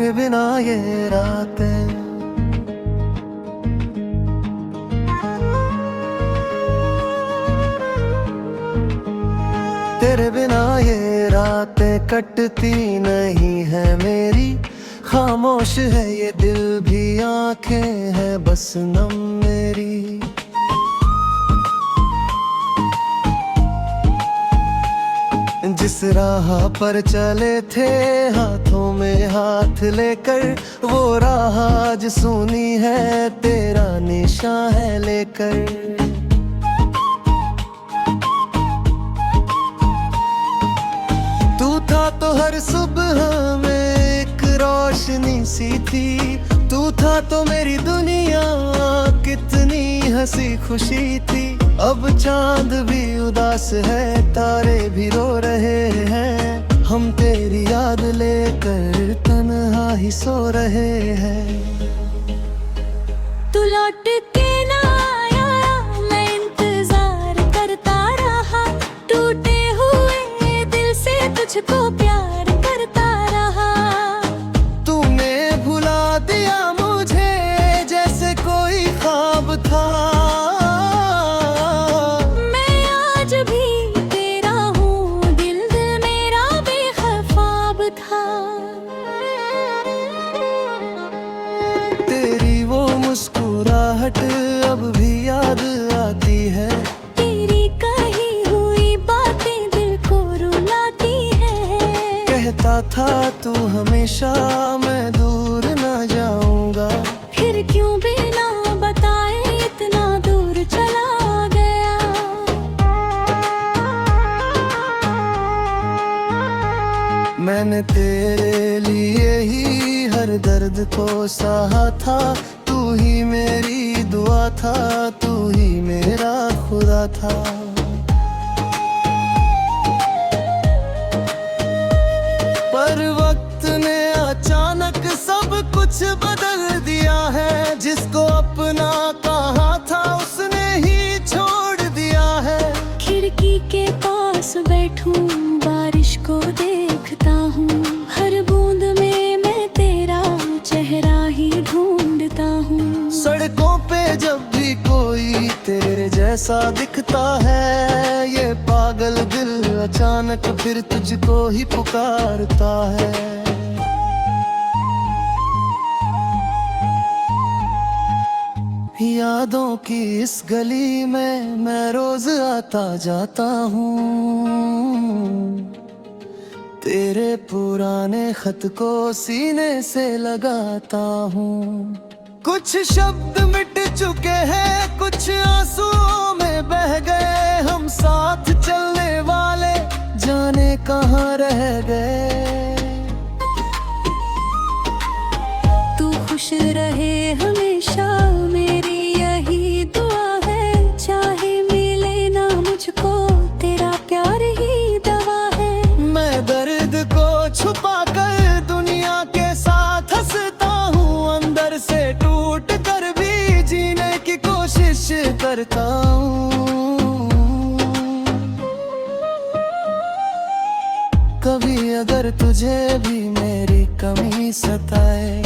तेरे बिना ये रातें, तेरे बिना ये रातें कटती नहीं है मेरी। खामोश है ये दिल भी, आंखें है बस नम मेरी। जिस राह पर चले थे हाथों में हाथ लेकर, वो राह आज सुनी है तेरा निशान है लेकर। तू था तो हर सुबह में एक रोशनी सी थी, तू था तो मेरी दुनिया कितनी हंसी खुशी थी। अब चांद भी उदास है, तारे भी रो रहे हैं, हम तेरी याद लेकर तन्हा ही सो रहे हैं। तू लौट के ना आया, मैं इंतजार करता रहा, टूटे हुए दिल से तुझको प्यार करता रहा। तूने भुला दिया मुझे जैसे कोई ख्वाब था, मैं आज भी तेरा हूँ, दिल दिल मेरा बेख्वाब था। तेरी वो मुस्कुराहट अब भी याद आती है, तेरी कही हुई बातें दिल को रुलाती है। कहता था तू हमेशा मैं दूर न जाऊंगा, फिर क्यों बिना बताए इतना दूर चला गया। मैंने तेरे लिए ही हर दर्द को सहा था, तू ही मेरी दुआ था, तू ही मेरा खुदा था। पर वक्त ने अचानक सब कुछ बदल दिया है, जिसको अपना कहा था उसने ही छोड़ दिया है। खिड़की के पास बैठूं, बारिश को देखता हूँ, हर बूंद में मैं तेरा चेहरा ही ढूंढता हूँ। सड़कों पे जब भी कोई तेरे जैसा दिखता है, ये पागल दिल अचानक फिर तुझको ही पुकारता है। यादों की इस गली में मैं रोज आता जाता हूँ, तेरे पुराने खत को सीने से लगाता हूँ। कुछ शब्द मिट चुके हैं, कुछ आंसुओं में बह गए, हम साथ चलने वाले जाने कहाँ रह गए। तू खुश रहे हमेशा, मेरी यही दुआ है, चाहे मिले ना मुझको तेरा प्यार ही दवा है। मैं दर्द को छुपा कर दुनिया के साथ हंसता हूँ, अंदर से टूट कर भी जीने की कोशिश करता हूँ। कभी अगर तुझे भी मेरी कमी सताए,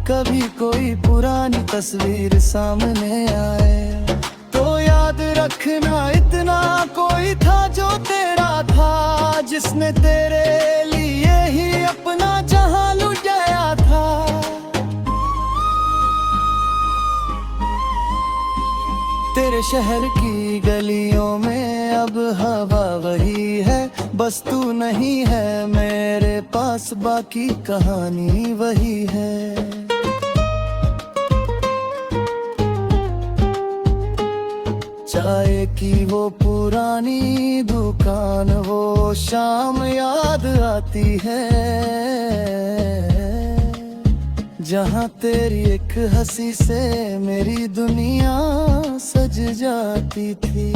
कभी कोई पुरानी तस्वीर सामने आए, तो याद रखना इतना कोई था जो तेरा था, जिसने तेरे लिए ही अपना जहां लुटाया था। तेरे शहर की गलियों में अब हवा वही है, बस तू नहीं है मेरे पास, बाकी कहानी वही है। चाय की वो पुरानी दुकान, वो शाम याद आती है, जहाँ तेरी एक हंसी से मेरी दुनिया सज जाती थी।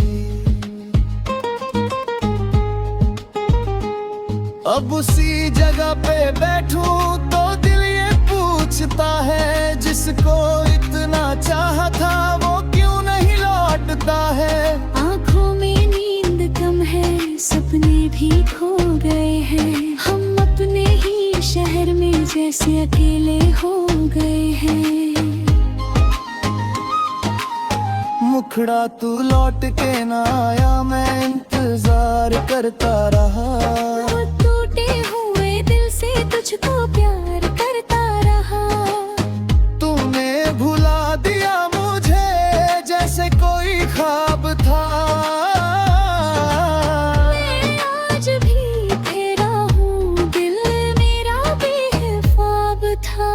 अब उसी जगह पे बैठूं तो दिल ये पूछता है, जिसको इतना चाहा था वो क्यों नहीं लौटता है। आँखों में नींद कम है, सपने भी खो गए हैं, हम अपने ही शहर में जैसे अकेले हो गए हैं। मुखड़ा तू लौट के ना आया, मैं इंतजार करता रहा। टूटे हुए दिल से तुझको प्यार करता रहा। तूने भुला दिया मुझे जैसे कोई ख्वाब था। मैं आज भी तेरा हूँ, दिल मेरा बेख्वाब था।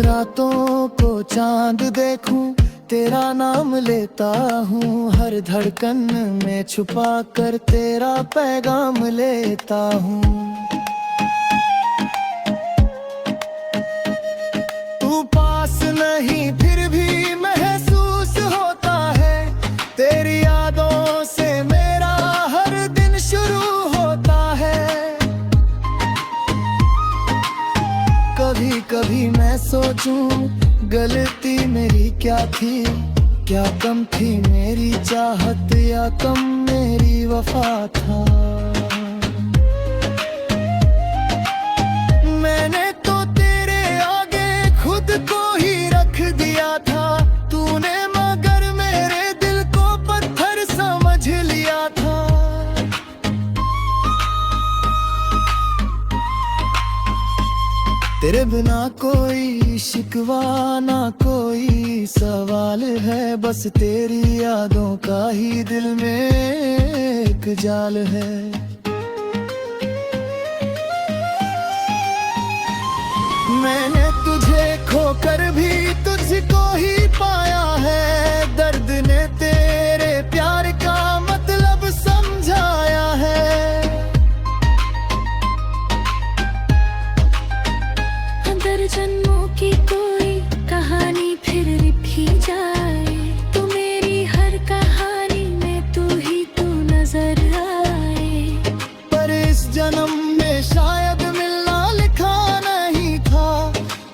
रातों को चांद देखूं, तेरा नाम लेता हूँ। हर धड़कन में छुपा कर तेरा पैगाम लेता हूँ। तू पास नहीं फिर भी महसूस होता है। तेरी यादों से मेरा हर दिन शुरू होता है। कभी कभी मैं सोचूं, गलती मेरी क्या थी, क्या कम थी मेरी चाहत या कम मेरी वफा था। मैंने तो तेरे आगे खुद को ही रख दिया था। तूने मगर मेरे दिल को पत्थर समझ लिया था। तेरे बिना कोई शिकवा ना कोई सवाल है। बस तेरी यादों का ही दिल में एक जाल है। मैंने तुझे खोकर भी तुझको ही पाया है। दर्द ने तेरे प्यार का मतलब समझाया है। जन्मों की कोई कहानी फिर लिखी जाए, तू मेरी हर कहानी में तू ही तू नजर आए। पर इस जन्म में शायद मिलना लिखा नहीं था।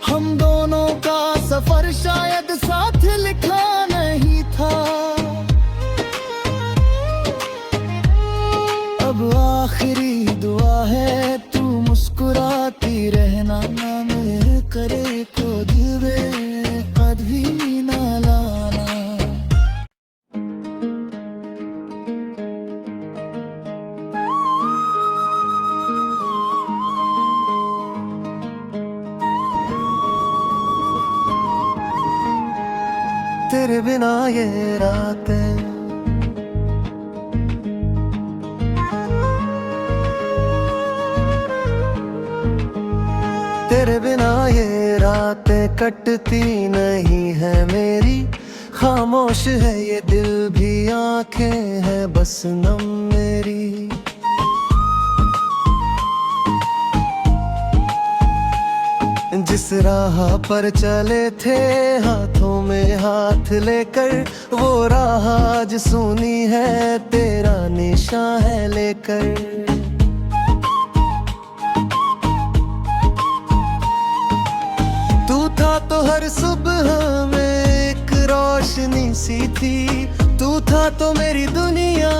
हम दोनों का सफर शायद साथ लिखा नहीं था। अब आखिरी दुआ है, तू मुस्कुराती रहना। ना मेरे करे को दिल में कभी ना लाना। तेरे बिना ये रातें तेरे बिना ये रातें कटती नहीं है मेरी। खामोश है ये दिल भी, आंखें हैं बस नम मेरी। जिस राह पर चले थे हाथों में हाथ लेकर, वो राह आज सुनी है तेरा निशान है लेकर। तू था तो हर सुबह में एक रोशनी सी थी। तू था तो मेरी दुनिया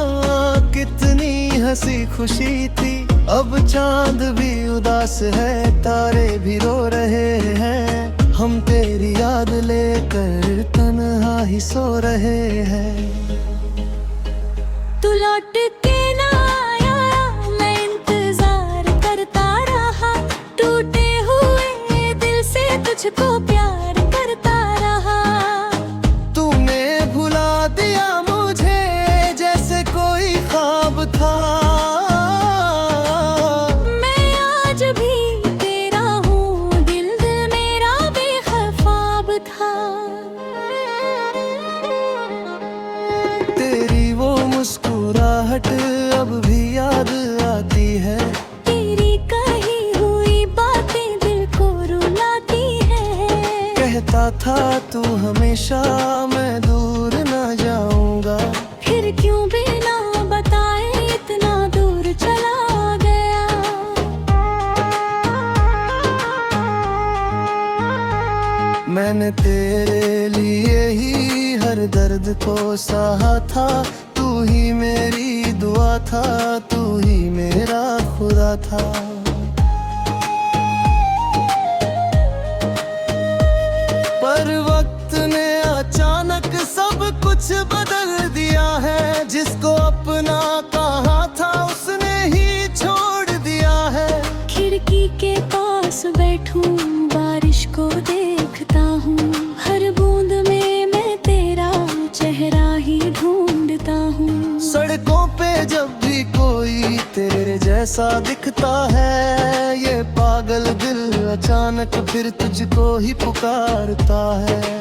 कितनी हंसी खुशी थी। अब चांद भी उदास है, तारे भी रो रहे हैं। हम तेरी याद लेकर तन्हा ही सो रहे हैं। तू लौट के ना आया, मैं इंतजार करता रहा। टूटे हुए दिल से तुझको प्यार करता रहा। तूने भुला दिया मुझे जैसे कोई ख्वाब था। मैं आज भी तेरा हूँ, दिल मेरा बेख्वाब था। तेरी वो मुस्कुराहट अब भी याद आती है। तेरी कही हुई बातें दिल को रुलाती है। कहता था तू हमेशा मैं दूर न जाऊंगा। फिर क्यों बिना बताए इतना दूर चला गया। मैंने तेरे लिए दर्द को सहा था, तू ही मेरी दुआ था, तू ही मेरा खुदा था। पर वक्त ने अचानक सब कुछ बदल दिया है, जिसको अपना कहा था उसने ही छोड़ दिया है। खिड़की के पास बैठूं, बारिश को देखता हूँ, हर बूंद में मैं तेरा चेहरा ही ढूंढता हूँ। सड़कों पे जब भी कोई तेरे जैसा दिखता है, ये पागल दिल अचानक फिर तुझको ही पुकारता है।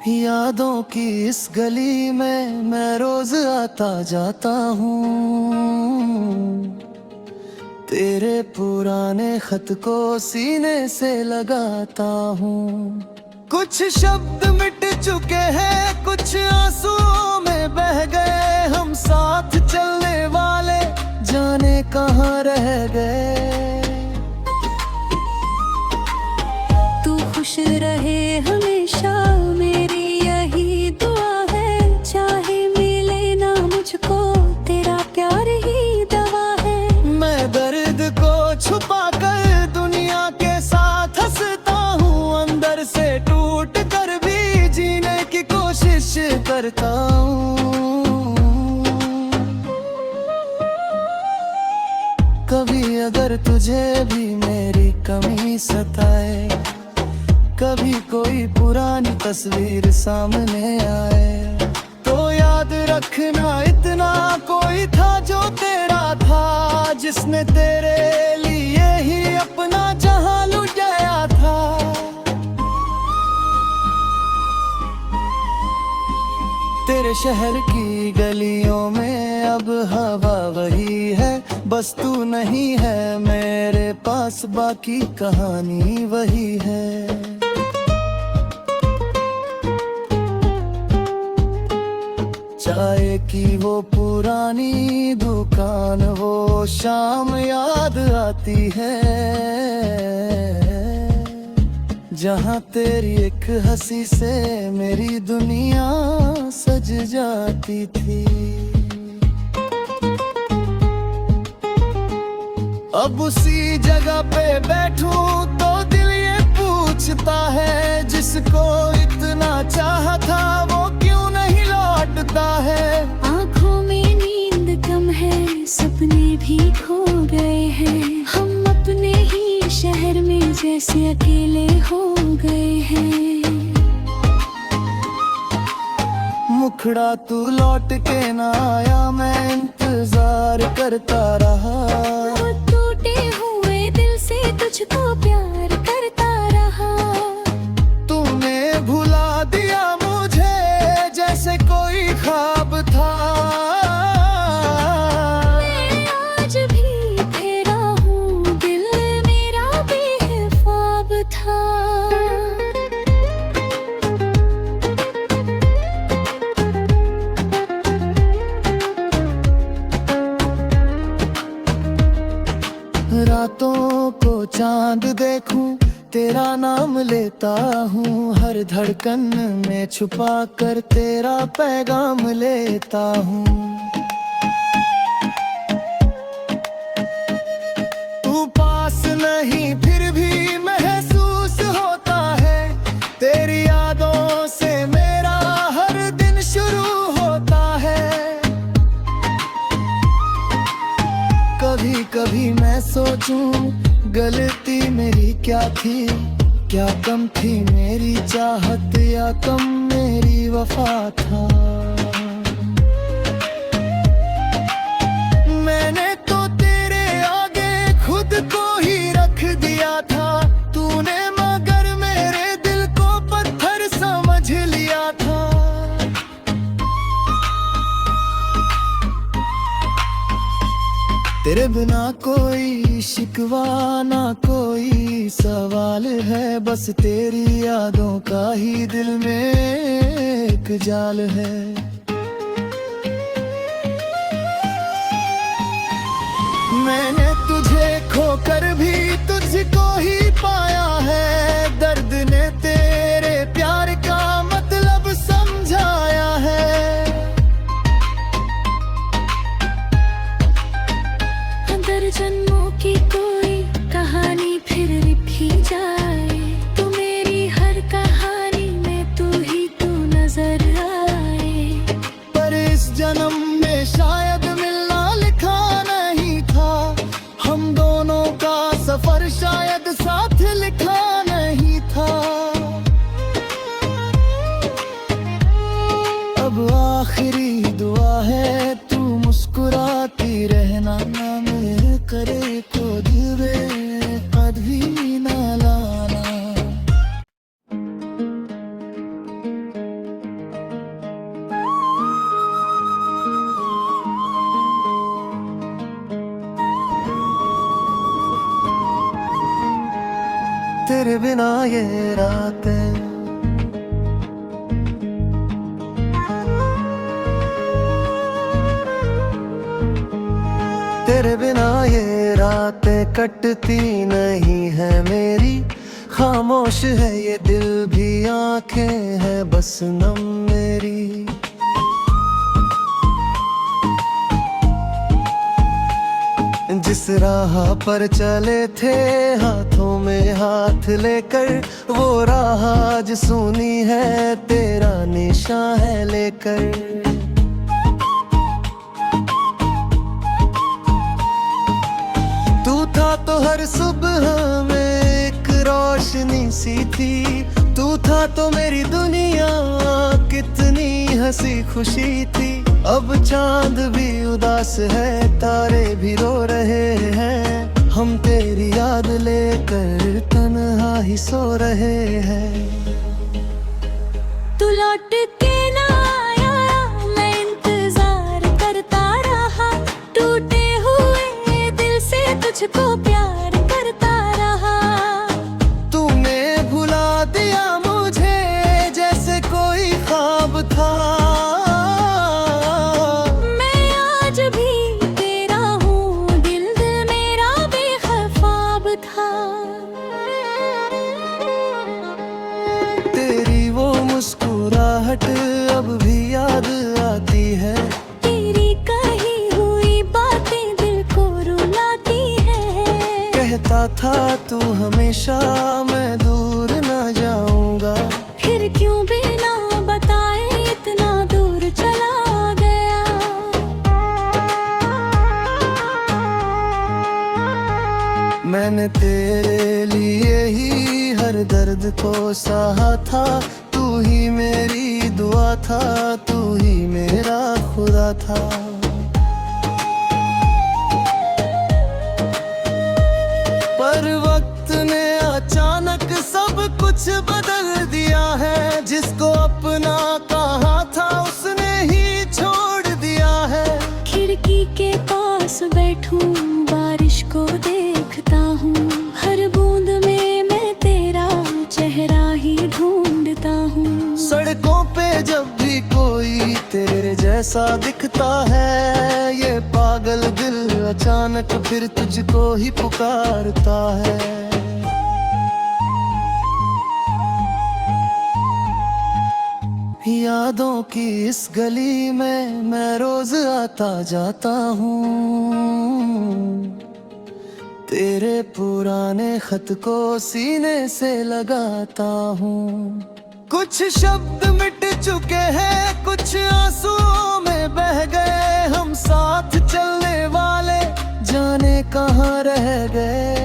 यादों की इस गली में मैं रोज आता जाता हूँ, तेरे पुराने खत को सीने से लगाता हूँ। कुछ शब्द मिट चुके हैं, कुछ आंसुओं में बह गए, हम साथ चलने वाले जाने कहाँ रह गए। तू खुश रहे हमेशा, मेरी यही दुआ है, चाहे मिले ना मुझको तेरा प्यार ही दवा है। मैं दर्द को छुपा कर दुनिया के साथ हंसता हूँ, अंदर से टूट कर भी जीने की कोशिश करता हूँ। कभी अगर तुझे भी मेरी कमी सताए, कभी कोई पुरानी तस्वीर सामने आए, तो याद रखना इतना कोई था जो तेरा था, जिसने तेरे लिए ही अपना जहां लुटाया था। तेरे शहर की गलियों में अब हवा वही है, बस तू नहीं है मेरे पास, बाकी कहानी वही है। चाय की वो पुरानी दुकान, वो शाम याद आती है, जहाँ तेरी एक हंसी से मेरी दुनिया सज जाती थी। अब उसी जगह पे बैठूं तो दिल ये पूछता है, जिसको इतना चाहा था वो क्यों नहीं लौटता है। आँखों में नींद कम है, सपने भी खो गए हैं, हम अपने ही शहर में जैसे अकेले हो गए हैं। मुखड़ा तू लौट के ना आया, मैं इंतजार करता रहा, टूटे हुए दिल से तुझको प्यार करता रहा। तूने भुला दिया मुझे जैसे कोई ख्वाब था, मैं आज भी तेरा हूँ, दिल मेरा बेख्वाब था। रातों को चांद देखूं, तेरा नाम लेता हूँ, हर धड़कन में छुपा कर तेरा पैगाम लेता हूँ। तू पास नहीं फिर भी महसूस होता है, तेरी यादों से मेरा हर दिन शुरू होता है। कभी कभी मैं सोचूं गलती मेरी क्या थी, क्या कम थी मेरी चाहत या कम मेरी वफा था। मैंने तो तेरे आगे खुद को ही रख दिया था, तूने मगर मेरे दिल को पत्थर समझ लिया था। तेरे बिना कोई शिकवा ना कोई सवाल है, बस तेरी यादों का ही दिल में एक जाल है। मैंने तुझे खोकर भी तुझको ही पाया है, दर्द ने तेरे प्यार का मतलब समझाया है। अगर जन्मों की कोई कहानी फिर लिखी जाए, तो मेरी हर कहानी में तू ही तू नजर आए। पर इस जन्म में शायद मिलना लिखा नहीं था, हम दोनों का सफर शायद साथ लिखा नहीं था। अब आखिरी दुआ है, तू मुस्कुराती रहना, ना मेरे करे को दिल में कभी ना लाना। तेरे बिना ये रातें तेरे बिना ये रातें कटती नहीं है मेरी। खामोश है ये दिल भी, आंखें है बस नम मेरी। जिस राह पर चले थे हाथों में हाथ लेकर, वो राह आज सुनी है, तेरा निशान है लेकर। तू था तो हर सुबह में एक रोशनी सी थी, तू था तो मेरी दुनिया कितनी हंसी खुशी थी। अब चांद भी उदास है, तारे भी रो रहे हैं, हम तेरी याद लेकर तन्हा ही सो रहे हैं। तू लौट के ना आया, मैं इंतजार करता रहा, टूटे हुए दिल से तुझको प्यार करता रहा। तूने भुला दिया मुझे जैसे कोई ख्वाब था, मैं आज भी तेरा हूँ, दिल दिल मेरा बेख्वाब था। तेरी वो मुस्कुराहट अब भी याद आती है, तेरी कही हुई बातें दिल को रुलाती है। कहता था तू हमेशा मैं दूर न जाऊंगा, फिर क्यों बिना बताए इतना दूर चला गया। मैंने तेरे लिए ही हर दर्द को सहा था, तू ही मेरी दुआ था, तू ही मेरा खुदा था। पर वक्त ने अचानक सब कुछ बदल दिया है, जिसको अपना कहा था उसने ही छोड़ दिया है। खिड़की के पास बैठूं, बारिश को देखता हूँ, हर बूंद में मैं तेरा चेहरा ही ढूंढता हूँ। सड़कों पे जब भी कोई तेरे जैसा दिखता है, ये पागल दिल अचानक फिर तुझको ही पुकारता है। यादों की इस गली में मैं रोज आता जाता हूँ, तेरे पुराने खत को सीने से लगाता हूँ। कुछ शब्द मिट चुके हैं, कुछ आंसुओं में बह गए, हम साथ चलने वाले जाने कहाँ रह गए।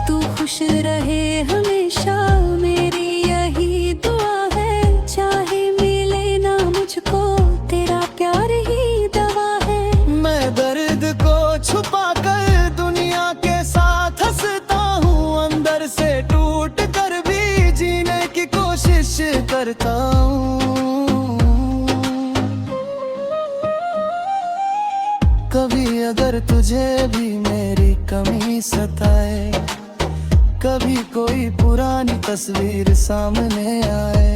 तू खुश रहे हमेशा, मेरी यही दुआ है, चाहे मिले ना मुझको, तेरा प्यार ही दवा है। मैं दर्द को छुपा कर दुनिया के साथ हंसता हूँ, अंदर से टूट कर भी जीने की कोशिश करता हूँ। कभी अगर तुझे भी मेरी कमी सताए, कभी कोई पुरानी तस्वीर सामने आए,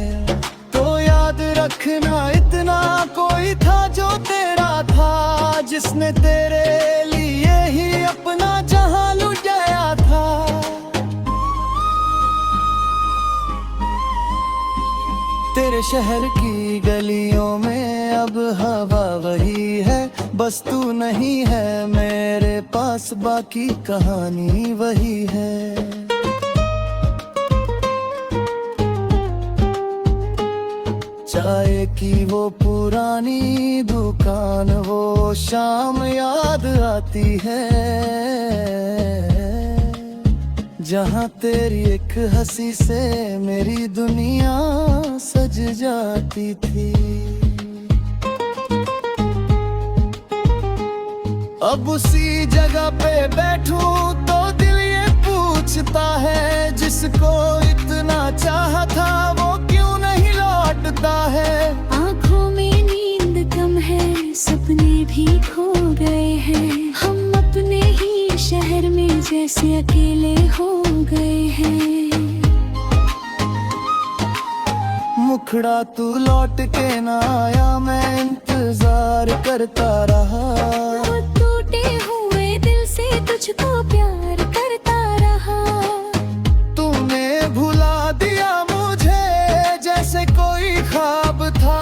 तो याद रख रखना इतना कोई था जो तेरा था, जिसने तेरे लिए ही अपना जहां लुटाया था। तेरे शहर की गलियों में अब हवा वही है, बस तू नहीं है मेरे पास, बाकी कहानी वही है। चाय की वो पुरानी दुकान, वो शाम याद आती है, जहाँ तेरी एक हंसी से मेरी दुनिया सज जाती थी। अब उसी जगह पे बैठूं तो दिल ये पूछता है, जिसको इतना चाहा था वो क्यों नहीं लौटता है। आँखों में नींद कम है, सपने भी खो गए हैं, हम अपने ही शहर में जैसे अकेले हो गए हैं। मुखड़ा तू लौट के ना आया, मैं इंतजार करता रहा, टूटे हुए दिल से तुझको प्यार करता रहा। तूने भुला दिया मुझे जैसे कोई ख्वाब था।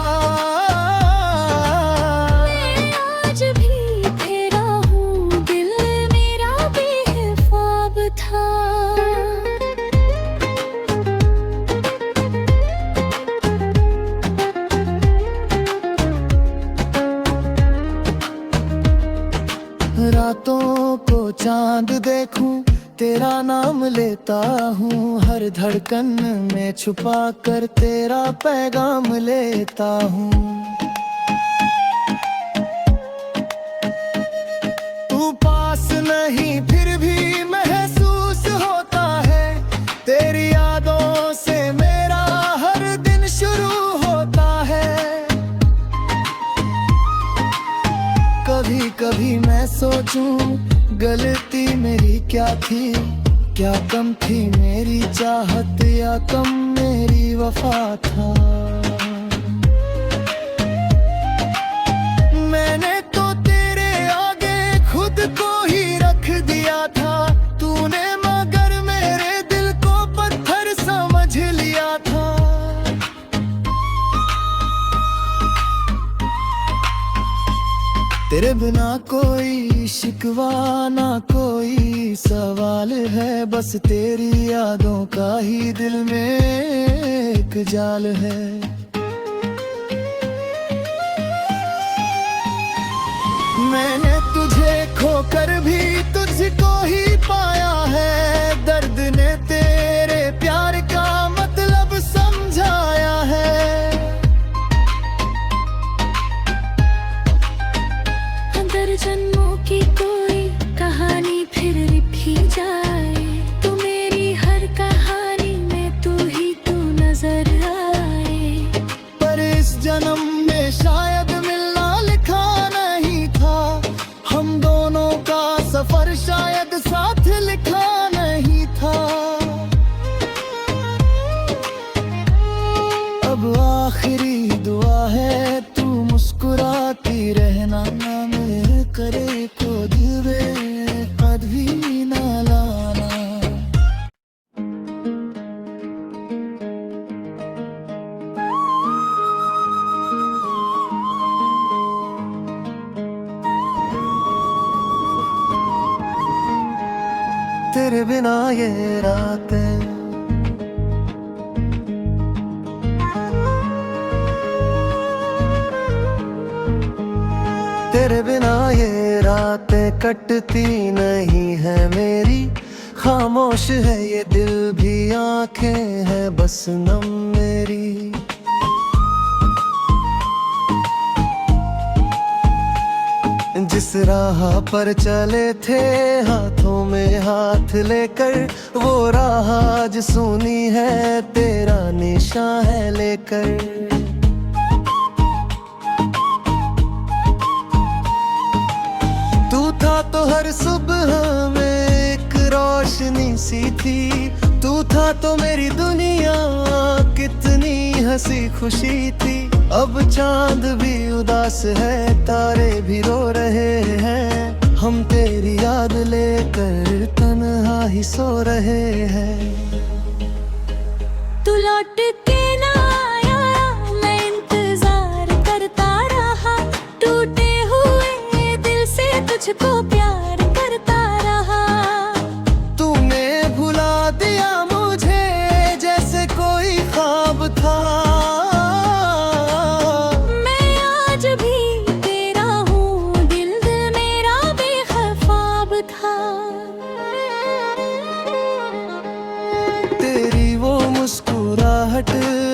मैं आज भी तेरा हूँ, दिल मेरा बेख्वाब था। रातों को चांद देखूं, तेरा नाम लेता हूँ, हर धड़कन में छुपा कर तेरा पैगाम लेता हूँ। तू पास नहीं फिर भी महसूस होता है, तेरी यादों से मेरा हर दिन शुरू होता है। कभी कभी मैं सोचूं गलती मेरी क्या थी, क्या कम थी मेरी चाहत या कम मेरी वफा था। मैंने तो तेरे आगे खुद को ही रख दिया था, तूने मगर मेरे दिल को पत्थर समझ लिया था। तेरे बिना कोई शिकवा ना कोई सवाल है, बस तेरी यादों का ही दिल में एक जाल है। मैंने तुझे खोकर भी तुझको ही पाया है, दर्द ने तेरे प्यार का मतलब समझाया है। जन्मों की कोई कहानी फिर लिखी जाए, तू मेरी हर कहानी में तू ही तू नजर आए। पर इस जन्म में शायद मिलना लिखा नहीं था, हम दोनों का सफर शायद साथ लिखा नहीं था। अब आखिरी दुआ है तू मुस्कुराती रहना, ना मेरे करे को दिल में कभी ना लाना। तेरे बिना ये रातें तेरे बिना ये रातें कटती नहीं है मेरी, खामोश है ये दिल भी, आंखें है बस नम मेरी। जिस राह पर चले थे हाथों में हाथ लेकर, वो राह आज सुनी है तेरा निशान है लेकर। तू था तो हर सुबह में एक रोशनी सी थी। तू था तो मेरी दुनिया, कितनी हंसी खुशी थी। अब चांद भी उदास है, तारे भी रो रहे हैं। हम तेरी याद लेकर तन्हा ही सो रहे हैं। तू लौट के ना आया, मैं इंतजार करता रहा। टूटे हुए दिल से तुझको प्यार करता रहा। तूने भुला दिया मुझे जैसे कोई ख्वाब था। मैं आज भी तेरा हूँ, दिल मेरा बेख्वाब था। तेरी वो मुस्कुराहट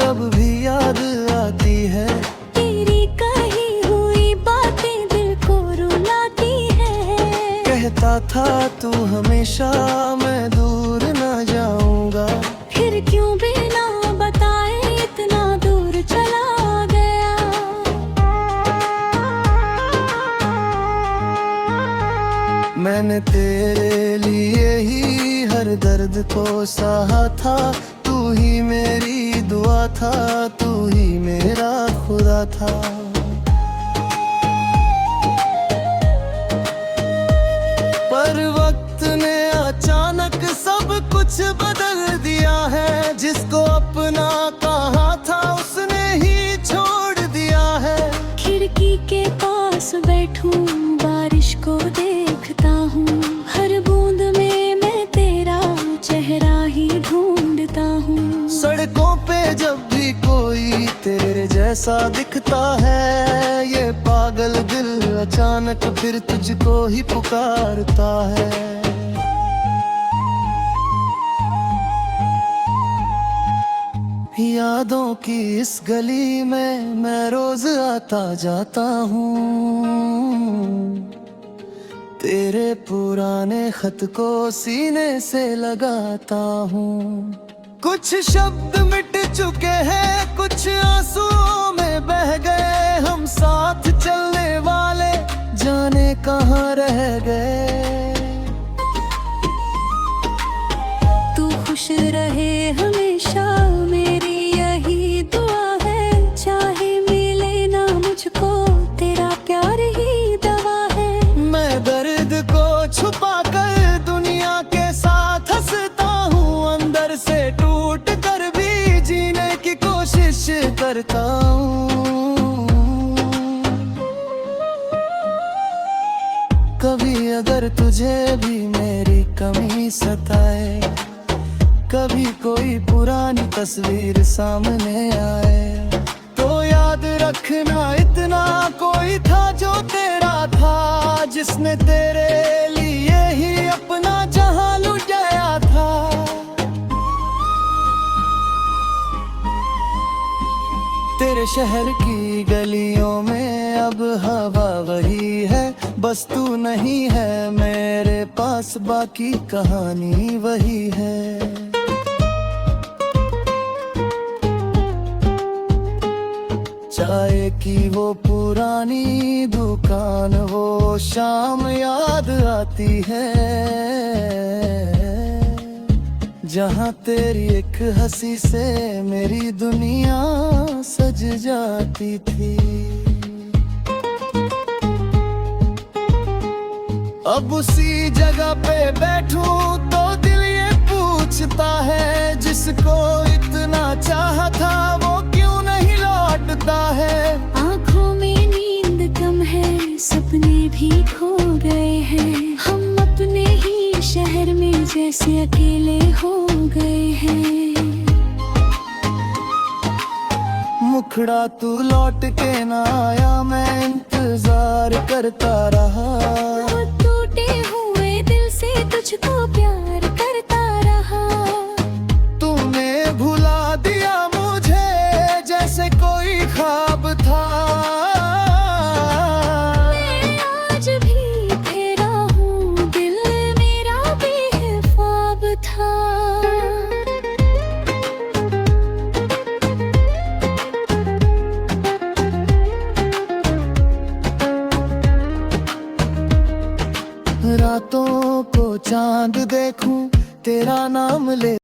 अब भी याद आती है। तेरी कही हुई बातें दिल को रुलाती है। कहता था तू हमेशा मैं दूर न जाऊंगा। फिर क्यों बिना बताए इतना दूर चला गया। मैंने तेरे लिए ही हर दर्द को सहा था। तू ही मेरी दुआ था, तू ही मेरा खुदा था। पर वक्त ने अचानक सब कुछ बदल दिया है। जिसको अपना कहा था उसने ही छोड़ दिया है। खिड़की के पास बैठूं, बारिश को देखता हूँ। हर बूंद में मैं तेरा चेहरा ही ढूंढता हूँ। सड़कों पे जब भी कोई तेरे जैसा दिखता है, ये पागल दिल अचानक फिर तुझको ही पुकारता है। यादों की इस गली में मैं रोज आता जाता हूँ। तेरे पुराने खत को सीने से लगाता हूँ। कुछ शब्द मिट चुके हैं, कुछ आंसुओं में बह गए। हम साथ चलने वाले जाने कहाँ रह गए। तू खुश रहे हमेशा, मेरी यही दुआ है। चाहे मिले ना मुझको, तेरा प्यार ही दवा है। मैं दर्द को छुपा कर दुनिया के साथ हंसता हूँ। अंदर से टूट कर भी जीने की कोशिश करता हूँ। कभी अगर तुझे भी मेरी कमी सताए, कभी कोई पुरानी तस्वीर सामने आए, तो याद रखना इतना कोई था जो तेरा था। जिसने तेरे लिए ही अपना जहां लुटाया था। तेरे शहर की गलियों में अब हवा वही है। बस तू नहीं है मेरे पास, बाकी कहानी वही है। चाय की वो पुरानी दुकान, वो शाम याद आती है। जहाँ तेरी एक हंसी से मेरी दुनिया सज जाती थी। अब उसी जगह पे बैठूं तो दिल ये पूछता है, जिसको इतना चाहा था वो क्यों नहीं लौटता है। आँखों में नींद कम है, सपने भी खो गए हैं। हम अपने ही शहर में जैसे अकेले हो गए हैं। मुखड़ा तू लौट के ना आया, मैं इंतजार करता रहा। टूटे हुए दिल से तुझको प्यार करता रहा। तूने भुला दिया मुझे जैसे कोई ख्वाब था। मैं आज भी तेरा हूँ, दिल मेरा बेख्वाब था। रातों को चांद चांद देखूं तेरा नाम ले